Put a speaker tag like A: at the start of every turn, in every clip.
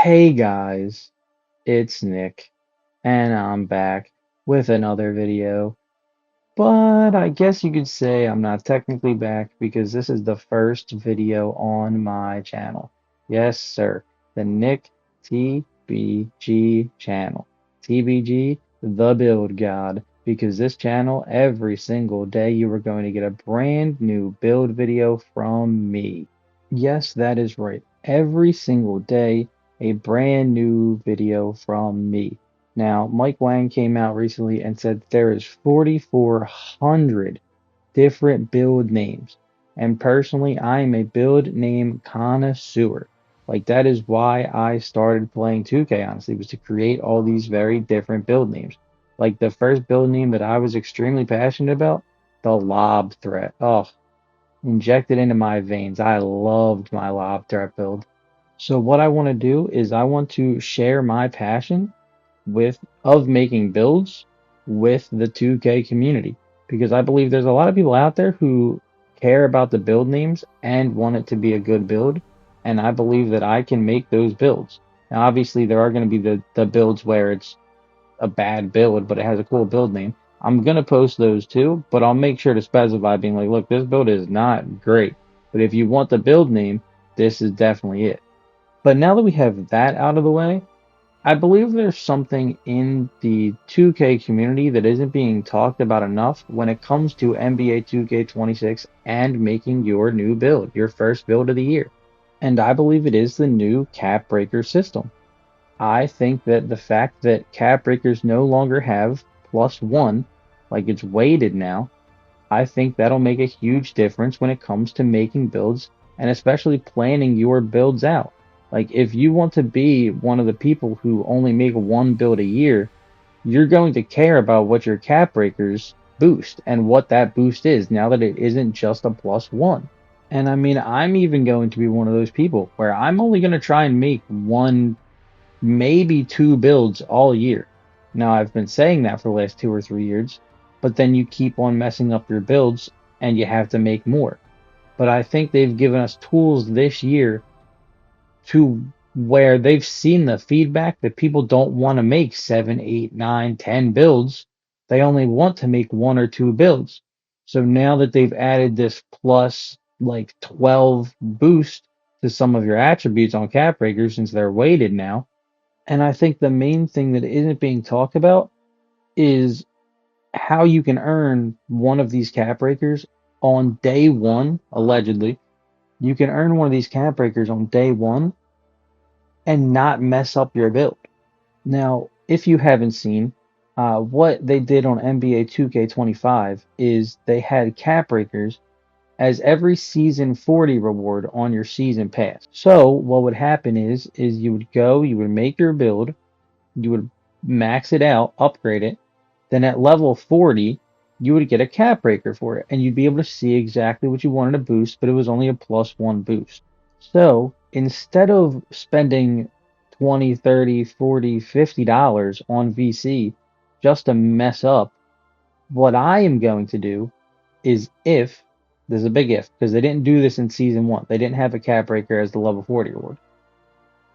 A: Hey guys, it's Nick, and I'm back with another video. But I guess you could say I'm not technically back because this is the first video on my channel. Yes, sir, the Nick TBG channel. TBG, the build god, because this channel, every single day, you are going to get a brand new build video from me. Yes, that is right. Every single day, a brand new video from me. Now, Mike Wang came out recently and said there is 4,400 different build names. And personally, I am a build name connoisseur. Like that is why I started playing 2K, honestly, was to create all these very different build names. Like the first build name that I was extremely passionate about, the Lob Threat. Oh, injected into my veins. I loved my lob threat build. So what I want to do is I want to share my passion with of making builds with the 2K community because I believe there's a lot of people out there who care about the build names and want it to be a good build, and I believe that I can make those builds. Now obviously there are going to be the builds where it's a bad build, but it has a cool build name. I'm gonna post those too, but I'll make sure to specify being like, look, this build is not great, but if you want the build name, this is definitely it. But now that we have that out of the way, I believe there's something in the 2K community that isn't being talked about enough when it comes to NBA 2K26 and making your new build, your first build of the year. And I believe it is the new cap breaker system. I think that the fact that cap breakers no longer have +1, like it's weighted now, I think that'll make a huge difference when it comes to making builds and especially planning your builds out. Like if you want to be one of the people who only make one build a year, you're going to care about what your cap breakers boost and what that boost is now that it isn't just a +1. And I mean, I'm even going to be one of those people where I'm only going to try and make one, maybe two builds all year. Now, I've been saying that for the last 2 or 3 years, but then you keep on messing up your builds and you have to make more. But I think they've given us tools this year to where they've seen the feedback that people don't want to make 7, 8, 9, 10 builds. They only want to make one or two builds. So now that they've added this plus like 12 boost to some of your attributes on cap breakers since they're weighted now, and I think the main thing that isn't being talked about is how you can earn one of these cap breakers on day one, allegedly. You can earn one of these cap breakers on day one and not mess up your build. Now, if you haven't seen, what they did on NBA 2K25 is they had cap breakers as every season 40 reward on your season pass. So what would happen is you would go, you would make your build, you would max it out, upgrade it. Then at level 40, you would get a cap breaker for it, and you'd be able to see exactly what you wanted to boost, but it was only a +1 boost. So instead of spending 20, 30, 40, $50 on VC just to mess up, what I am going to do is if, there's a big if, because they didn't do this in season one. They didn't have a cap breaker as the level 40 reward.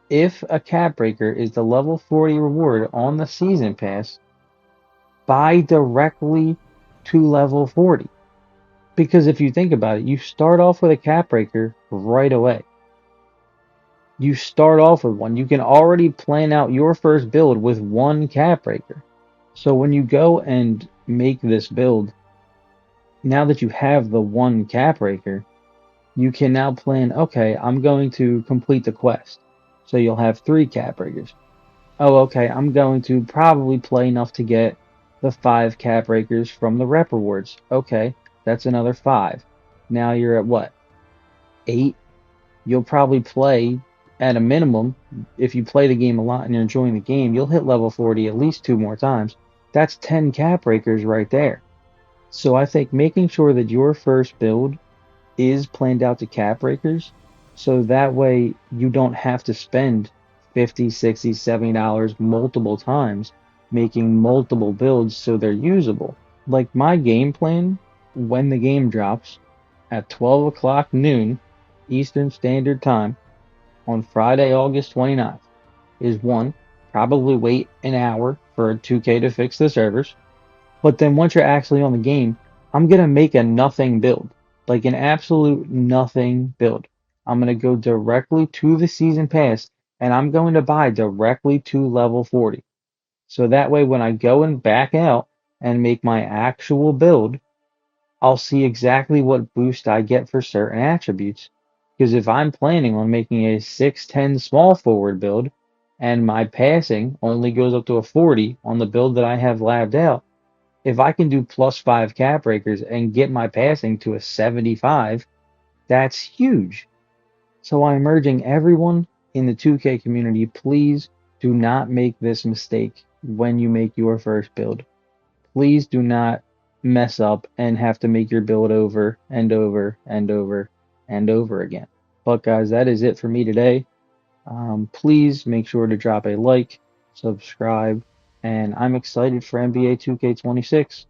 A: If a cap breaker is the level 40 reward on the season pass, buy directly to level 40. Because if you think about it, you start off with a cap breaker right away. You start off with one. You can already plan out your first build with one cap breaker. So when you go and make this build, now that you have the one cap breaker, you can now plan, okay, I'm going to complete the quest. So you'll have 3 cap breakers. Oh, okay, I'm going to probably play enough to get the 5 cap breakers from the rep rewards. Okay, that's another 5. Now you're at what? 8? You'll probably play at a minimum, if you play the game a lot and you're enjoying the game, you'll hit level 40 at least 2 more times. That's 10 cap breakers right there. So I think making sure that your first build is planned out to cap breakers so that way you don't have to spend 50, 60, $70 multiple times making multiple builds so they're usable. Like my game plan when the game drops at 12 o'clock noon Eastern Standard Time on Friday, August 29th. is one, probably wait an hour for 2K to fix the servers. But then once you're actually on the game, I'm gonna make a nothing build, like an absolute nothing build. I'm gonna go directly to the season pass and I'm going to buy directly to level 40. So that way when I go and back out and make my actual build, I'll see exactly what boost I get for certain attributes. Because if I'm planning on making a 6'10 small forward build and my passing only goes up to a 40 on the build that I have labbed out, if I can do +5 cap breakers and get my passing to a 75, that's huge. So I'm urging everyone in the 2K community, please do not make this mistake when you make your first build. Please do not mess up and have to make your build over and over and over and over again. But guys, that is it for me today. Please make sure to drop a like, subscribe, and I'm excited for NBA 2K26.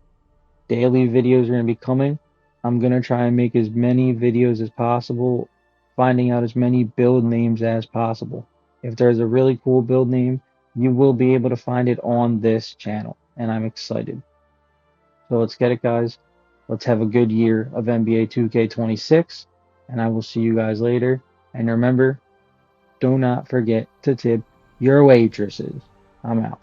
A: Daily videos are going to be coming. I'm going to try and make as many videos as possible, finding out as many build names as possible. If there's a really cool build name, you will be able to find it on this channel, and I'm excited. So let's get it, guys. Let's have a good year of NBA 2K26, and I will see you guys later. And remember, do not forget to tip your waitresses. I'm out.